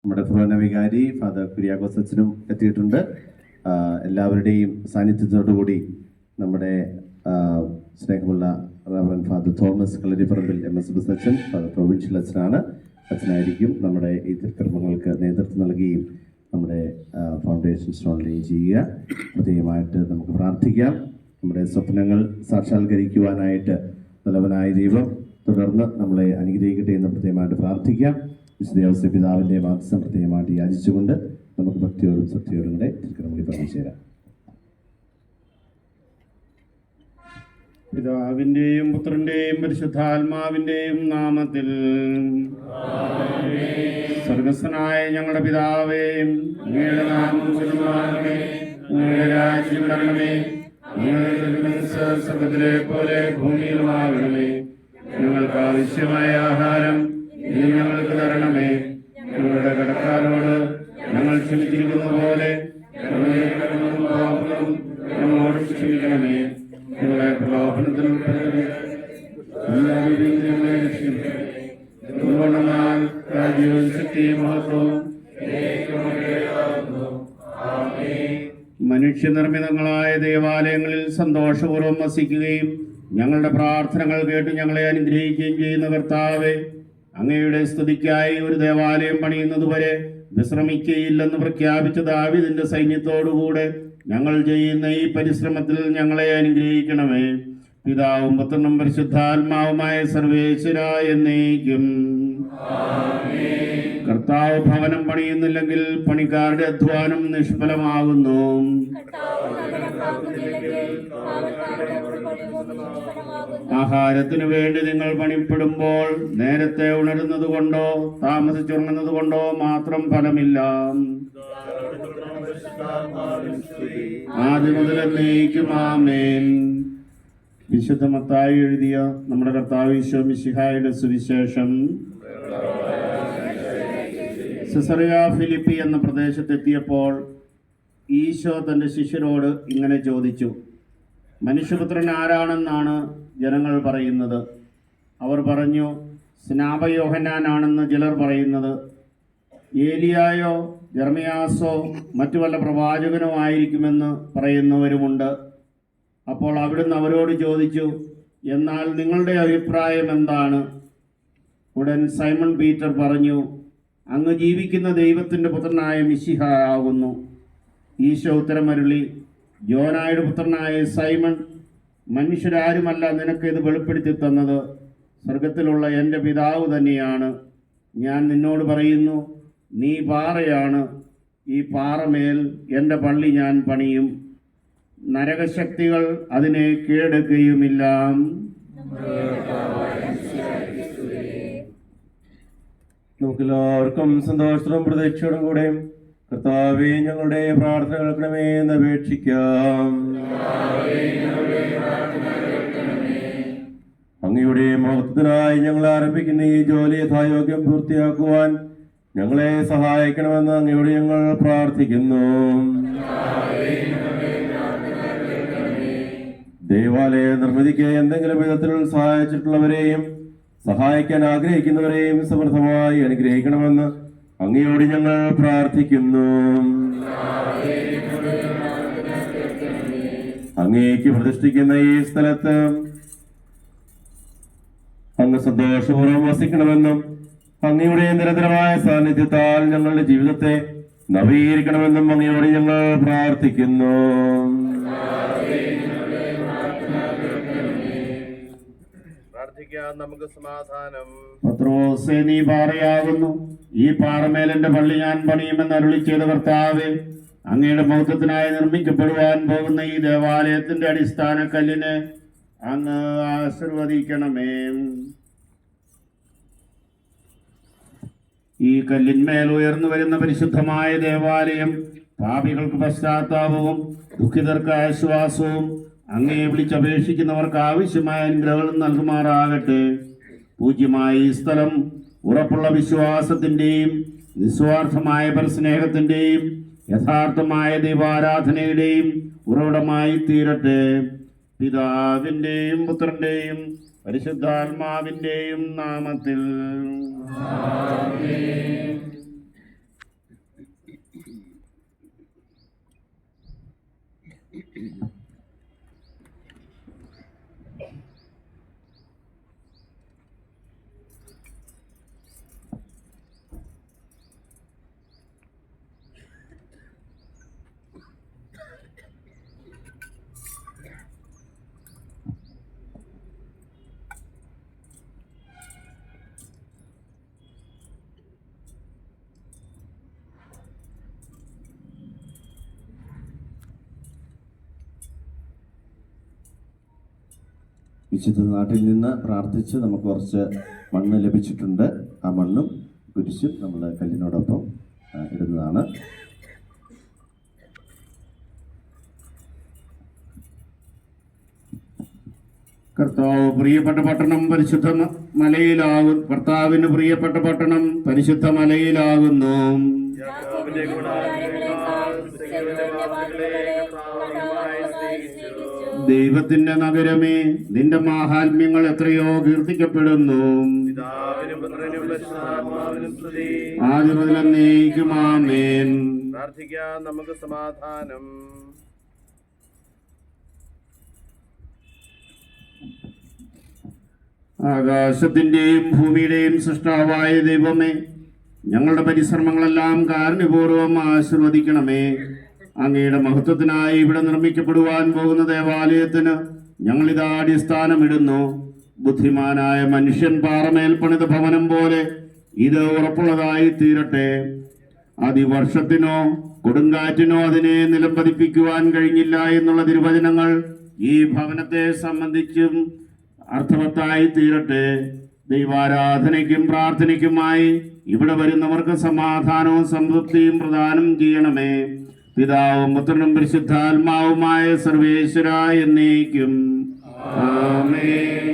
നമ്മുടെ പ്രധാന വികാരി ഫാദർ കുര്യാക്കോസ് അച്ഛനും എത്തിയിട്ടുണ്ട്. എല്ലാവരുടെയും സാന്നിധ്യത്തോടുകൂടി നമ്മുടെ സ്നേഹമുള്ള reverend father Thomas Kalariparambil MSBS അച്ഛൻ, ഫാദർ പ്രൊവിൻഷ്യൽ അച്ഛനായിരിക്കും നമ്മുടെ ഈ തിരുക്കർമ്മങ്ങൾക്ക് നേതൃത്വം നൽകുകയും നമ്മുടെ ഫൗണ്ടേഷൻ സ്റ്റോണിലേക്ക് ചെയ്യുക. പ്രത്യേകമായിട്ട് നമുക്ക് പ്രാർത്ഥിക്കാം. നമ്മുടെ സ്വപ്നങ്ങൾ സാക്ഷാത്കരിക്കുവാനായിട്ട് നല്ലവനായ ദൈവം തുടർന്ന് നമ്മളെ അനുഗ്രഹിക്കട്ടെ എന്ന് പ്രത്യേകമായിട്ട് പ്രാർത്ഥിക്കാം. വിശുദ്ധ പിതാവിൻ്റെ മാധ്യസ്ഥം പ്രത്യേകമായിട്ട് യാചിച്ചുകൊണ്ട് നമുക്ക് ഭക്തിയോടും സത്യയോടും കൂടെ തിരുക്കർമ്മങ്ങളിൽ പങ്കുചേരാം. പിതാവിന്റെയും പുത്രന്റെയും പരിശുദ്ധാത്മാവിന്റെയും നാമത്തിൽ. സ്വർഗസ്ഥനായ ഞങ്ങളുടെ പിതാവേ, അങ്ങയുടെ നാമം പൂജിതമാകണമേ, അങ്ങയുടെ രാജ്യം വരണമേ, അങ്ങയുടെ സ്വർഗ്ഗത്തിലെ പോലെ ഭൂമിയിലുമാകണമേ. ഞങ്ങൾക്ക് ആവശ്യമായ ആഹാരം ഇനി ഞങ്ങൾക്ക് തരണമേ. ഞങ്ങളുടെ കടക്കാരോട് ഞങ്ങൾ ക്ഷമിച്ചിരിക്കുന്ന പോലെ ഞങ്ങളോട് ക്ഷമിക്കണമേ. ഞങ്ങളെ പ്രലോഭനത്തിൽ രാജ്യവും ശക്തിയും മഹത്വവും മനുഷ്യനിർമ്മിതങ്ങളായ ദേവാലയങ്ങളിൽ സന്തോഷപൂർവ്വം വസിക്കുകയും ഞങ്ങളുടെ പ്രാർത്ഥനകൾ കേട്ട് ഞങ്ങളെ അനുഗ്രഹിക്കുകയും ചെയ്യുന്ന കർത്താവേ, അങ്ങയുടെ സ്തുതിക്കായി ഒരു ദേവാലയം പണിയുന്നതുവരെ വിശ്രമിക്കുകയില്ലെന്ന് പ്രഖ്യാപിച്ച ദാവീദിന്റെ സൈന്യത്തോടുകൂടെ ഞങ്ങൾ ചെയ്യുന്ന ഈ പരിശ്രമത്തിൽ ഞങ്ങളെ അനുഗ്രഹിക്കണമേ. പിതാവും പുത്രനും പരിശുദ്ധാത്മാവുമായ സർവേശ്വരായ എന്നേക്കും. കർത്താവ് ഭവനം പണിയുന്നില്ലെങ്കിൽ പണിക്കാരുടെ അധ്വാനം നിഷ്ഫലമാകുന്നു. ആഹാരത്തിനു വേണ്ടി നിങ്ങൾ പണിപ്പെടുമ്പോൾ നേരത്തെ ഉണരുന്നത് കൊണ്ടോ താമസിച്ചുറങ്ങുന്നത് കൊണ്ടോ മാത്രം ഫലമില്ല. ആദ്യം മുതൽ എന്നേക്കും ആമേൻ. വിശുദ്ധ മത്തായി എഴുതിയ നമ്മുടെ കർത്താവ് ഈശോ മിശിഹായുടെ സുവിശേഷം. സിസറിയ ഫിലിപ്പി എന്ന പ്രദേശത്തെത്തിയപ്പോൾ ഈശോ തൻ്റെ ശിഷ്യരോട് ഇങ്ങനെ ചോദിച്ചു: മനുഷ്യപുത്രൻ ആരാണെന്നാണ് ജനങ്ങൾ പറയുന്നത്? അവർ പറഞ്ഞു, സ്നാപകയോഹന്നാനാണെന്ന് ചിലർ പറയുന്നത്, ഏലിയായോ ജെർമിയാസോ മറ്റു വല്ല പ്രവാചകനോ ആയിരിക്കുമെന്ന് പറയുന്നവരുമുണ്ട്. അപ്പോൾ അവിടുന്ന് അവരോട് ചോദിച്ചു, എന്നാൽ നിങ്ങളുടെ അഭിപ്രായം എന്താണ്? ഉടൻ സൈമൺ പീറ്റർ പറഞ്ഞു, അങ്ങ് ജീവിക്കുന്ന ദൈവത്തിൻ്റെ പുത്രനായ മിശിഹ ആകുന്നു. ഈശോ ഉത്തരമരുളി, യോനായുടെ പുത്രനായ സൈമൺ, മനുഷ്യരാരുമല്ല നിനക്ക് ഇത് വെളിപ്പെടുത്തി തന്നത്, സ്വർഗത്തിലുള്ള എൻ്റെ പിതാവ് തന്നെയാണ്. ഞാൻ നിന്നോട് പറയുന്നു, നീ പാറയാണ്, ഈ പാറമേൽ എൻ്റെ പള്ളി ഞാൻ പണിയും, നരകശക്തികൾ അതിനെ കീഴടക്കുകയുമില്ല. നമുക്കെല്ലാവർക്കും സന്തോഷത്തോടും പ്രതീക്ഷയോടും കൂടെ കർത്താവേ, ഞങ്ങളുടെ പ്രാർത്ഥന കേൾക്കണമേ എന്ന് അപേക്ഷിക്കാം. അങ്ങയുടെ മഹത്വത്തിനായി ഞങ്ങൾ ആരംഭിക്കുന്ന ഈ ജോലി യഥായോഗ്യം പൂർത്തിയാക്കുവാൻ ഞങ്ങളെ സഹായിക്കണമെന്ന് അങ്ങയോട് ഞങ്ങൾ പ്രാർത്ഥിക്കുന്നു. ദേവാലയ നിർമ്മിതിക്ക് എന്തെങ്കിലും വിധത്തിൽ സഹായിച്ചിട്ടുള്ളവരെയും സഹായിക്കാൻ ആഗ്രഹിക്കുന്നവരെയും സമൃദ്ധമായി അനുഗ്രഹിക്കണമെന്ന് അങ്ങയോട് ഞങ്ങൾ പ്രാർത്ഥിക്കുന്നു. അങ്ങേക്ക് പ്രതിഷ്ഠിക്കുന്ന ഈ സ്ഥലത്ത് അങ്ങ് സന്തോഷപൂർവ്വം വസിക്കണമെന്നും അങ്ങയുടെ നിരന്തരമായ സാന്നിധ്യത്താൽ ഞങ്ങളുടെ ജീവിതത്തെ നവീകരിക്കണമെന്നും അങ്ങയോട് ഞങ്ങൾ പ്രാർത്ഥിക്കുന്നു. നമുക്ക് സമാധാനം. പത്രോസേ, നീ പാറയാകുന്നു, ഈ പാറമേൽ എൻ്റെ പള്ളി ഞാൻ പണിയുമെന്ന് അരുളി ചെയ്ത കർത്താവേ, അങ്ങയുടെ മഹത്വത്തിനായി നിർമ്മിക്കപ്പെടുവാൻ പോകുന്ന ഈ ദേവാലയത്തിന്റെ അടിസ്ഥാന കല്ലിനെ അങ്ങ് ആശീർവദിക്കണമേ. ഈ കല്ലിന്മേൽ ഉയർന്നു വരുന്ന പരിശുദ്ധമായ ദേവാലയം പാപികൾക്ക് പശ്ചാത്താപവും ദുഃഖിതർക്ക് ആശ്വാസവും അങ്ങേ വിളിച്ചപേക്ഷിക്കുന്നവർക്ക് ആവശ്യമായ അനുഗ്രഹങ്ങളും നൽകുമാറാകട്ടെ. പൂജ്യമായ ഈ സ്ഥലം ഉറപ്പുള്ള വിശ്വാസത്തിൻ്റെയും നിസ്വാർത്ഥമായ പരസ്നേഹത്തിൻ്റെയും യഥാർത്ഥമായ ദൈവാരാധനയുടെയും ഉറവിടമായി തീരട്ടെ. പിതാവിൻ്റെയും പുത്രൻ്റെയും പരിശുദ്ധാത്മാവിൻ്റെയും നാമത്തിൽ. വിശുദ്ധ നാട്ടിൽ നിന്ന് പ്രാർത്ഥിച്ച് നമുക്ക് കുറച്ച് മണ്ണ് ലഭിച്ചിട്ടുണ്ട്. ആ മണ്ണും കുരിശും നമ്മൾ കല്ലിനോടൊപ്പം ഇടുന്നതാണ്. കർത്താവ് പ്രിയപ്പെട്ട പട്ടണം പരിശുദ്ധ കർത്താവിന് പ്രിയപ്പെട്ട പട്ടണം പരിശുദ്ധ മലയിലാകുന്നു. ദൈവത്തിന്റെ നഗരമേ, നിന്റെ മാഹാത്മ്യങ്ങൾ എത്രയോ കീർത്തിക്കപ്പെടുന്നു. ആദ്യം മുതൽ എന്നേക്കും ആമേൻ. പ്രാർത്ഥിക്കാം നമുക്ക് സമാധാനം. ആകാശത്തിന്റെയും ഭൂമിയുടെയും സൃഷ്ടാവായ ദൈവമേ, ഞങ്ങളുടെ പരിശ്രമങ്ങളെല്ലാം കാരുണ്യപൂർവ്വം ആശീർവദിക്കണമേ. അങ്ങയുടെ മഹത്വത്തിനായി ഇവിടെ നിർമ്മിക്കപ്പെടുവാൻ പോകുന്ന ദേവാലയത്തിന് ഞങ്ങളിതാ അടിസ്ഥാനമിടുന്നു. ബുദ്ധിമാനായ മനുഷ്യൻ പാറമേൽ പണിത ഭവനം പോലെ ഇത് ഉറപ്പുള്ളതായി തീരട്ടെ. അതിവർഷത്തിനോ കൊടുങ്കാറ്റിനോ അതിനെ നിലംപതിപ്പിക്കുവാൻ കഴിഞ്ഞില്ല എന്നുള്ള തിരുവചനങ്ങൾ ഈ ഭവനത്തെ സംബന്ധിച്ചും അർത്ഥവത്തായി തീരട്ടെ. ദൈവാരാധനയ്ക്കും പ്രാർത്ഥനയ്ക്കുമായി ഇവിടെ വരുന്നവർക്ക് സമാധാനവും സംതൃപ്തിയും പ്രദാനം ചെയ്യണമേ. പിതാവും പുത്രനും പരിശുദ്ധാത്മാവുമായ സർവേശ്വര എന്നേക്കും ആമേൻ.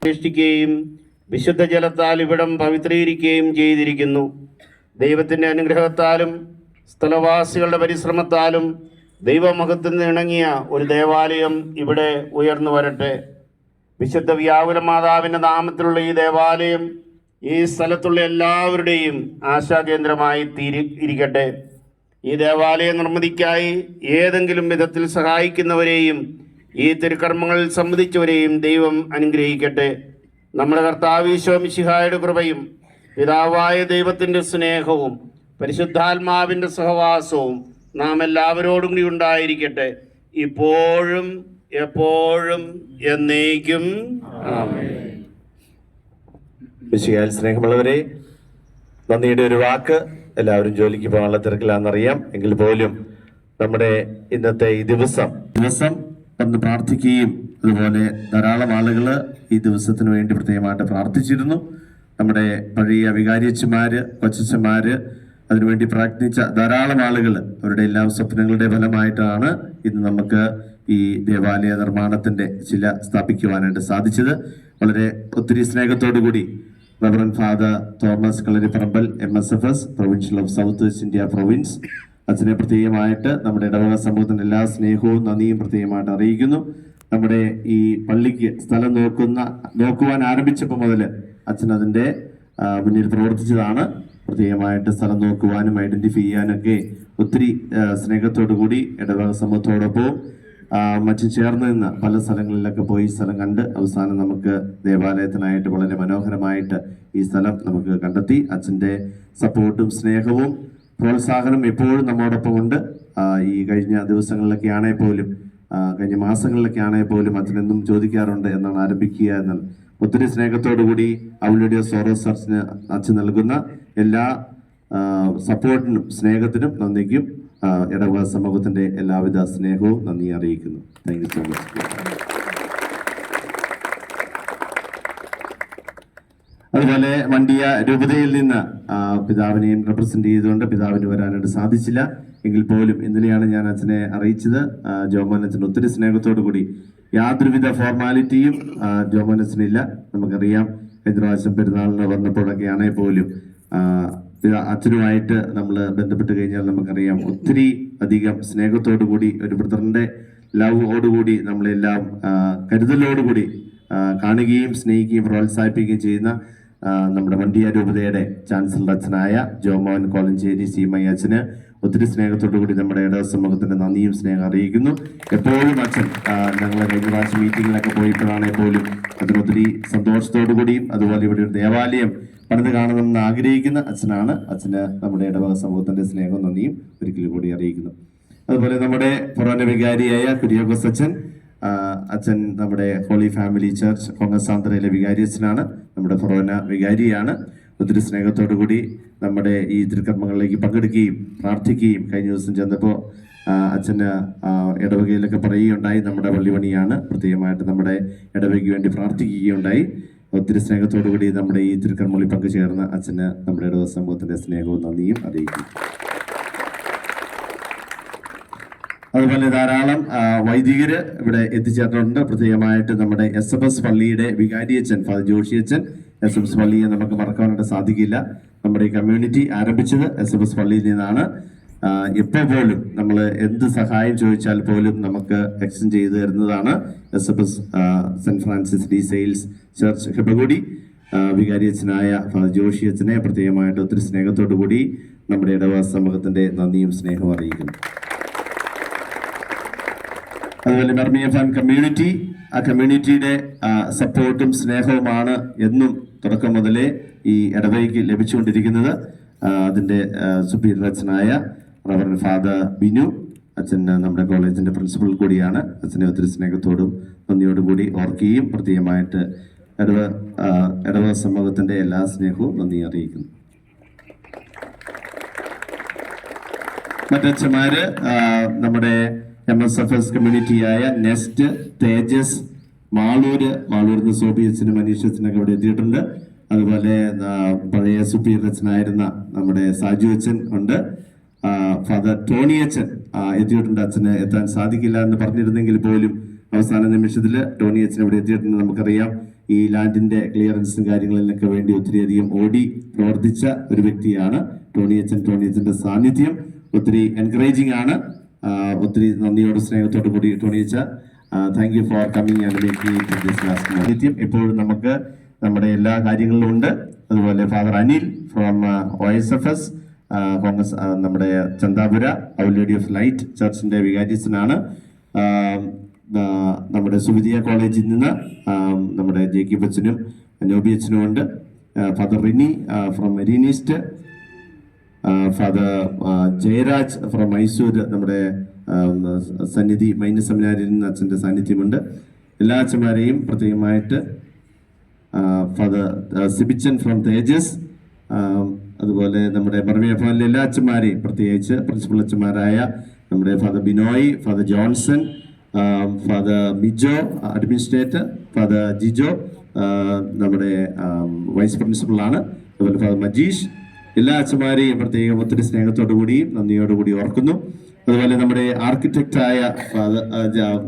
അനുഷ്ഠിക്കുകയും വിശുദ്ധ ജലത്താൽ ഇവിടം പവിത്രീകരിക്കുകയും ചെയ്തിരിക്കുന്നു. ദൈവത്തിൻ്റെ അനുഗ്രഹത്താലും സ്ഥലവാസികളുടെ പരിശ്രമത്താലും ദൈവമഹത്വത്തിന് ഇണങ്ങിയ ഒരു ദേവാലയം ഇവിടെ ഉയർന്നു വരട്ടെ. വിശുദ്ധ വ്യാകുല മാതാവിൻ്റെ നാമത്തിലുള്ള ഈ ദേവാലയം ഈ സ്ഥലത്തുള്ള എല്ലാവരുടെയും ആശാകേന്ദ്രമായി ഇരിക്കട്ടെ. ഈ ദേവാലയ നിർമ്മിതിക്കായി ഏതെങ്കിലും വിധത്തിൽ സഹായിക്കുന്നവരെയും ഈ തിരുക്കർമ്മങ്ങളിൽ സംബന്ധിച്ചവരെയും ദൈവം അനുഗ്രഹിക്കട്ടെ. നമ്മുടെ കർത്താവ് ഈശോ മിശിഹായുടെ കൃപയും പിതാവായ ദൈവത്തിൻ്റെ സ്നേഹവും പരിശുദ്ധാത്മാവിൻ്റെ സഹവാസവും നാം എല്ലാവരോടും കൂടി ഉണ്ടായിരിക്കട്ടെ, ഇപ്പോഴും എപ്പോഴും എന്നേക്കും. ആമേൻ. മിശിഹായിൽ സ്നേഹമുള്ളവരെ, നന്ദിയുടെ ഒരു വാക്ക്. എല്ലാവരും ജോലിക്ക് പോകാനുള്ള തിരക്കിലാണെന്നറിയാം. എങ്കിൽ പോലും നമ്മുടെ ഇന്നത്തെ ഈ ദിവസം വന്ന് പ്രാർത്ഥിക്കുകയും അതുപോലെ ധാരാളം ആളുകൾ ഈ ദിവസത്തിന് വേണ്ടി പ്രത്യേകമായിട്ട് പ്രാർത്ഥിച്ചിരുന്നു. നമ്മുടെ പഴയ വികാരിയച്ചന്മാര്, കൊച്ചച്ചന്മാര്, അതിനുവേണ്ടി പ്രാർത്ഥിച്ച ധാരാളം ആളുകൾ, അവരുടെ എല്ലാ സ്വപ്നങ്ങളുടെ ഫലമായിട്ടാണ് ഇന്ന് നമുക്ക് ഈ ദേവാലയ നിർമ്മാണത്തിന്റെ ചില സ്ഥാപിക്കുവാനായിട്ട് സാധിച്ചത്. വളരെ ഒത്തിരി സ്നേഹത്തോടു കൂടി reverend father Thomas Kalariparambil MSFS provincial of south west India province അച്ഛനെ പ്രത്യേകമായിട്ട് നമ്മുടെ ഇടവക സമൂഹത്തിന്റെ എല്ലാ സ്നേഹവും നന്ദിയും പ്രത്യേകമായിട്ട് അറിയിക്കുന്നു. നമ്മുടെ ഈ പള്ളിക്ക് സ്ഥലം നോക്കുവാൻ ആരംഭിച്ചപ്പോൾ മുതൽ അച്ഛൻ അതിന്റെ മുന്നിൽ പ്രവർത്തിച്ചതാണ്. പ്രത്യേകമായിട്ട് സ്ഥലം നോക്കുവാനും ഐഡന്റിഫൈ ചെയ്യാനൊക്കെ ഒത്തിരി സ്നേഹത്തോടു കൂടി ഇടവക സമൂഹത്തോടൊപ്പം മറ്റും ചേർന്ന് നിന്ന് പല സ്ഥലങ്ങളിലൊക്കെ പോയി സ്ഥലം കണ്ട് അവസാനം നമുക്ക് ദേവാലയത്തിനായിട്ട് വളരെ മനോഹരമായിട്ട് ഈ സ്ഥലം നമുക്ക് കണ്ടെത്തി. അച്ഛൻ്റെ സപ്പോർട്ടും സ്നേഹവും പ്രോത്സാഹനം എപ്പോഴും നമ്മോടൊപ്പം ഉണ്ട്. ഈ കഴിഞ്ഞ ദിവസങ്ങളിലൊക്കെ ആണെങ്കിൽ പോലും, കഴിഞ്ഞ മാസങ്ങളിലൊക്കെ ആണെങ്കിൽ പോലും അച്ഛനെന്നും ചോദിക്കാറുണ്ട് എന്നാണ് ആരംഭിക്കുക എന്നാൽ ഒത്തിരി സ്നേഹത്തോടു കൂടി അവളുടെ സോറോ ചർച്ചിന് അച്ഛൻ നൽകുന്ന എല്ലാ സപ്പോർട്ടിനും സ്നേഹത്തിനും നന്ദിക്കും ഇടവക സമൂഹത്തിന്റെ എല്ലാവിധ സ്നേഹവും നന്ദി അറിയിക്കുന്നു. Thank you so much. അതുപോലെ വണ്ടിയ രൂപതയിൽ നിന്ന് പിതാവിനെയും റെപ്രസെന്റ് ചെയ്തുകൊണ്ട് പിതാവിന് വരാനായിട്ട് സാധിച്ചില്ല. എങ്കിൽ പോലും ഇന്നലെയാണ് ഞാൻ അച്ഛനെ അറിയിച്ചത്. ജോമോൻ അച്ഛൻ ഒത്തിരി സ്നേഹത്തോടു കൂടി യാതൊരുവിധ ഫോർമാലിറ്റിയും ജോമോൻ അച്ഛനില്ല. നമുക്കറിയാം കഴിഞ്ഞ പ്രാവശ്യം പെരുന്നാളിന് വന്നപ്പോഴൊക്കെ ആണെങ്കിൽ പോലും അച്ഛനുമായിട്ട് നമ്മൾ ബന്ധപ്പെട്ട് കഴിഞ്ഞാൽ നമുക്കറിയാം ഒത്തിരി അധികം സ്നേഹത്തോടു കൂടി ഒരു ബ്രദറിന്റെ ലവോടുകൂടി നമ്മളെല്ലാം കരുതലോടുകൂടി കാണുകയും സ്നേഹിക്കുകയും പ്രോത്സാഹിപ്പിക്കുകയും ചെയ്യുന്ന നമ്മുടെ വണ്ടിയ രൂപതയുടെ ചാൻസലർ അച്ഛനായ ജോമോൻ കോലഞ്ചേരി സീമൈ അച്ഛന് ഒത്തിരി സ്നേഹത്തോടു കൂടി നമ്മുടെ ഇടവക സമൂഹത്തിന്റെ നന്ദിയും സ്നേഹം അറിയിക്കുന്നു. എപ്പോഴും അച്ഛൻ ഞങ്ങൾ കഴിഞ്ഞ പ്രാവശ്യം മീറ്റിങ്ങിലൊക്കെ പോയപ്പോഴാണെങ്കിൽ പോലും അതിന് ഒത്തിരി സന്തോഷത്തോടു കൂടിയും അതുപോലെ ഇവിടെ ഒരു ദേവാലയം പണിത് കാണണമെന്ന് ആഗ്രഹിക്കുന്ന അച്ഛനാണ്. അച്ഛന് നമ്മുടെ ഇടവക സമൂഹത്തിന്റെ സ്നേഹവും നന്ദിയും ഒരിക്കലും കൂടി അറിയിക്കുന്നു. അതുപോലെ നമ്മുടെ ഫൊറോന വികാരിയായ കുര്യാക്കോസ് അച്ഛൻ നമ്മുടെ ഹോളി ഫാമിലി ചർച്ച് കൊങ്ങസാന്തരയിലെ വികാരി അച്ഛനാണ്. നമ്മുടെ ഫൊറോന വികാരിയാണ്. ഒത്തിരി സ്നേഹത്തോടു കൂടി നമ്മുടെ ഈ തിരുക്കർമ്മങ്ങളിലേക്ക് പങ്കെടുക്കുകയും പ്രാർത്ഥിക്കുകയും കഴിഞ്ഞ ദിവസം ചെന്നപ്പോൾ അച്ഛന് ഇടവകയിലൊക്കെ പറയുകയുണ്ടായി. നമ്മുടെ പള്ളിപണിയാണ്, പ്രത്യേകമായിട്ട് നമ്മുടെ ഇടവകയ്ക്ക് വേണ്ടി പ്രാർത്ഥിക്കുകയുണ്ടായി. ഒത്തിരി സ്നേഹത്തോടു കൂടി നമ്മുടെ ഈ തിരുക്കർമ്മങ്ങളിൽ പങ്കുചേർന്ന അച്ഛന് നമ്മുടെ ഇടവക സമൂഹത്തിന്റെ സ്നേഹവും നന്ദിയും അറിയിക്കുന്നു. അതുപോലെ ധാരാളം വൈദികര് ഇവിടെ എത്തിച്ചേർന്നിട്ടുണ്ട്. പ്രത്യേകമായിട്ട് നമ്മുടെ SFS പള്ളിയുടെ വികാരിയച്ഛൻ ഫാദർ ജോഷി അച്ഛൻ. SFS പള്ളിയെ നമുക്ക് മറക്കാനായിട്ട് സാധിക്കില്ല. നമ്മുടെ ഈ കമ്മ്യൂണിറ്റി ആരംഭിച്ചത് SFS പള്ളിയിൽ നിന്നാണ്. ഇപ്പോൾ പോലും നമ്മൾ എന്ത് സഹായം ചോദിച്ചാൽ പോലും നമുക്ക് എക്സ്റ്റെൻഡ് ചെയ്തു തരുന്നതാണ് SFS saint Francis de Sales church Hebbagodi. വികാരി അച്ഛനായ ഫാദർ ജോഷി അച്ഛനെ പ്രത്യേകമായിട്ട് ഒത്തിരി സ്നേഹത്തോടു കൂടി നമ്മുടെ ഇടവക സമൂഹത്തിന്റെ നന്ദിയും സ്നേഹവും അറിയിക്കുന്നു. അതുപോലെ ബർമിയ ഫാൻ കമ്മ്യൂണിറ്റി, ആ കമ്മ്യൂണിറ്റിയുടെ സപ്പോർട്ടും സ്നേഹവുമാണ് എന്നും തുടക്കം മുതലേ ഈ ഇടവകയ്ക്ക് ലഭിച്ചുകൊണ്ടിരിക്കുന്നത്. അതിൻ്റെ സുപ്പീരിയർ അച്ഛനായ റവറൻ ഫാദർ ബിനു അച്ഛൻ നമ്മുടെ കോളേജിന്റെ പ്രിൻസിപ്പൽ കൂടിയാണ്. അച്ഛനെ ഒത്തിരി സ്നേഹത്തോടും നന്ദിയോടും കൂടി ഓർക്കുകയും പ്രത്യേകമായിട്ട് ഇടവക സമൂഹത്തിന്റെ എല്ലാ സ്നേഹവും നന്ദി അറിയിക്കുന്നു. മറ്റച്ഛന്മാര് നമ്മുടെ MSFS കമ്മ്യൂണിറ്റിയായ നെസ്റ്റ്, തേജസ്, മാളൂരിന്ന് സോബി അച്ഛനും മനീഷ് അച്ഛനൊക്കെ ഇവിടെ എത്തിയിട്ടുണ്ട്. അതുപോലെ പഴയ സുപ്പീരിയർ അച്ഛനായിരുന്ന നമ്മുടെ സാജു അച്ഛൻ ഉണ്ട്. ഫാദർ ടോണി അച്ഛൻ എത്തിയിട്ടുണ്ട്. അച്ഛന് എത്താൻ സാധിക്കില്ല എന്ന് പറഞ്ഞിരുന്നെങ്കിൽ പോലും അവസാന നിമിഷത്തിൽ ടോണി അച്ഛൻ ഇവിടെ എത്തിയിട്ടുണ്ട്. നമുക്കറിയാം ഈ ലാൻഡിന്റെ ക്ലിയറൻസും കാര്യങ്ങളിലൊക്കെ വേണ്ടി ഒത്തിരിയധികം ഓടി പ്രവർത്തിച്ച ഒരു വ്യക്തിയാണ് ടോണി അച്ഛൻ. ടോണി അച്ഛന്റെ സാന്നിധ്യം ഒത്തിരി എൻകറേജിങ് ആണ്. ഒത്തിരി നന്ദിയോട് സ്നേഹത്തോടു കൂടി ടോണിച്ച, thank you for coming and making it this last. സാന്നിധ്യം എപ്പോഴും നമുക്ക് നമ്മുടെ എല്ലാ കാര്യങ്ങളിലും ഉണ്ട്. അതുപോലെ father Anil from OSFS congress, നമ്മുടെ Chandapura our lady of light ചർച്ചിൻ്റെ വികാരിയച്ഛനാണ്. നമ്മുടെ സുവിധിയ കോളേജിൽ നിന്ന് നമ്മുടെ ജേക്കിബ് അച്ഛനും നോബി അച്ഛനും ഉണ്ട്. Father Rini from marine east, father Jayaraj from Mysore, നമ്മുടെ സന്നിധി മൈന സെമിനാരിൽ നിന്ന് അച്ഛൻ്റെ സാന്നിധ്യമുണ്ട്. എല്ലാ അച്ഛന്മാരെയും പ്രത്യേകമായിട്ട് ഫാദർ സിബിച്ചൻ ഫ്രം തേജസ്, അതുപോലെ നമ്മുടെ ബർമിയ ഫാമിലെ എല്ലാ അച്ഛന്മാരെയും പ്രത്യേകിച്ച് പ്രിൻസിപ്പൽ അച്ഛന്മാരായ നമ്മുടെ father Binoy, father Johnson, father Mijo administrator, father Jijo നമ്മുടെ വൈസ് പ്രിൻസിപ്പളാണ്, അതുപോലെ ഫാദർ മജീഷ്, എല്ലാ അച്ഛന്മാരെയും പ്രത്യേകം ഒത്തിരി സ്നേഹത്തോടു കൂടിയും നന്ദിയോടുകൂടി ഓർക്കുന്നു. അതുപോലെ നമ്മുടെ ആർക്കിടെക്റ്റായ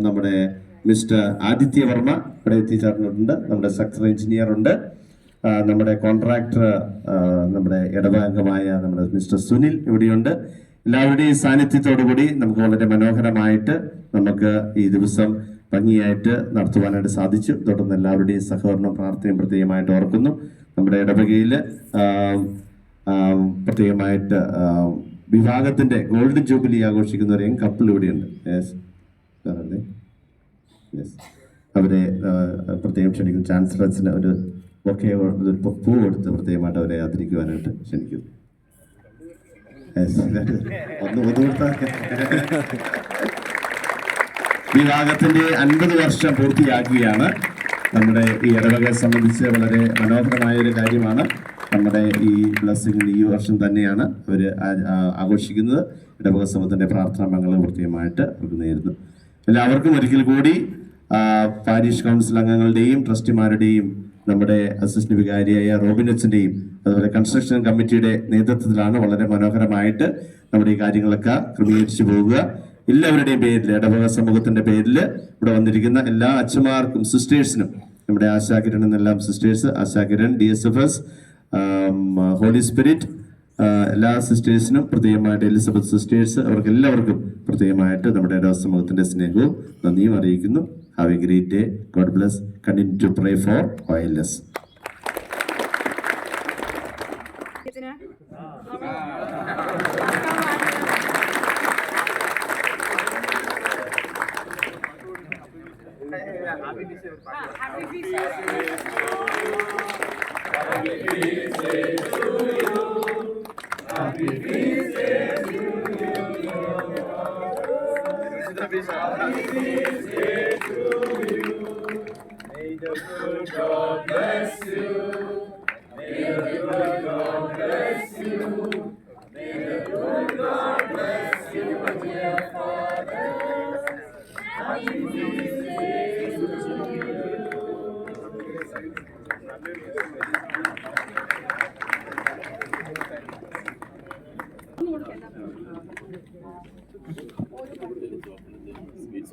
നമ്മുടെ മിസ്റ്റർ ആദിത്യ വർമ്മ ഇവിടെ എത്തിച്ചേർന്നിട്ടുണ്ട്. നമ്മുടെ സ്ട്രക്ചറൽ എഞ്ചിനീയർ ഉണ്ട്. നമ്മുടെ കോൺട്രാക്ടർ നമ്മുടെ ഇടവകംഗമായ നമ്മുടെ മിസ്റ്റർ സുനിൽ ഇവിടെയുണ്ട്. എല്ലാവരുടെയും സാന്നിധ്യത്തോടു കൂടി നമുക്ക് വളരെ മനോഹരമായിട്ട് നമുക്ക് ഈ ദിവസം ഭംഗിയായിട്ട് നടത്തുവാനായിട്ട് സാധിച്ചു. തുടർന്ന് എല്ലാവരുടെയും സഹകരണം പ്രാർത്ഥനയും പ്രത്യേകമായിട്ട് ഓർക്കുന്നു. നമ്മുടെ ഇടവകയിൽ പ്രത്യേകമായിട്ട് വിവാഹത്തിന്റെ ഗോൾഡൻ ജൂബിലി ആഘോഷിക്കുന്ന ഒരു യങ് കപ്പിൾ ഇവിടെയുണ്ട്. അവരെ പ്രത്യേകം ക്ഷണിക്കും. ചാൻസലർസിന് ഒരു ഒക്കെ പൂ കൊടുത്ത് പ്രത്യേകമായിട്ട് അവരെ ആദരിക്കുവാനായിട്ട് ക്ഷണിക്കുന്നു. വിവാഹത്തിന്റെ 50 വർഷം പൂർത്തിയാക്കുകയാണ്. നമ്മുടെ ഈ ഇടവകയെ സംബന്ധിച്ച് വളരെ മനോഹരമായ ഒരു കാര്യമാണ്. നമ്മുടെ ഈ ബ്ലെസ്സിംഗ് ഈ വർഷം തന്നെയാണ് അവർ ആഘോഷിക്കുന്നത്. ഇടവക സമൂഹത്തിന്റെ പ്രാർത്ഥനാ മംഗളം പ്രത്യേകമായിട്ട് അവർക്ക് നേരുന്നു. എല്ലാവർക്കും ഒരിക്കൽ കൂടി പാരിഷ് കൗൺസിൽ അംഗങ്ങളുടെയും ട്രസ്റ്റിമാരുടെയും നമ്മുടെ അസിസ്റ്റന്റ് വികാരിയായ റോബിൻ അച്ഛൻ്റെയും അതുപോലെ കൺസ്ട്രക്ഷൻ കമ്മിറ്റിയുടെ നേതൃത്വത്തിലാണ് വളരെ മനോഹരമായിട്ട് നമ്മുടെ ഈ കാര്യങ്ങളൊക്കെ ക്രമീകരിച്ചു പോവുക. എല്ലാവരുടെയും പേരിൽ, ഇടവക സമൂഹത്തിന്റെ പേരിൽ ഇവിടെ വന്നിരിക്കുന്ന എല്ലാ അച്ഛന്മാർക്കും സിസ്റ്റേഴ്സിനും, നമ്മുടെ ആശാകിരൺ എന്നെല്ലാം സിസ്റ്റേഴ്സ്, ആശാകിരൺ, DSFS, ഹോളി സ്പിരിറ്റ്, എല്ലാ സിസ്റ്റേഴ്സിനും പ്രത്യേകമായിട്ട് എലിസബത്ത് സിസ്റ്റേഴ്സ്, അവർക്ക് എല്ലാവർക്കും പ്രത്യേകമായിട്ട് നമ്മുടെ ഇടവക സമൂഹത്തിന്റെ സ്നേഹവും നന്ദിയും അറിയിക്കുന്നു. Have a great day. God bless. Continue to pray for OILS. May the good God bless you. May the good God bless you. May the good God bless you, dear Father. Happy feast day to you. Sweets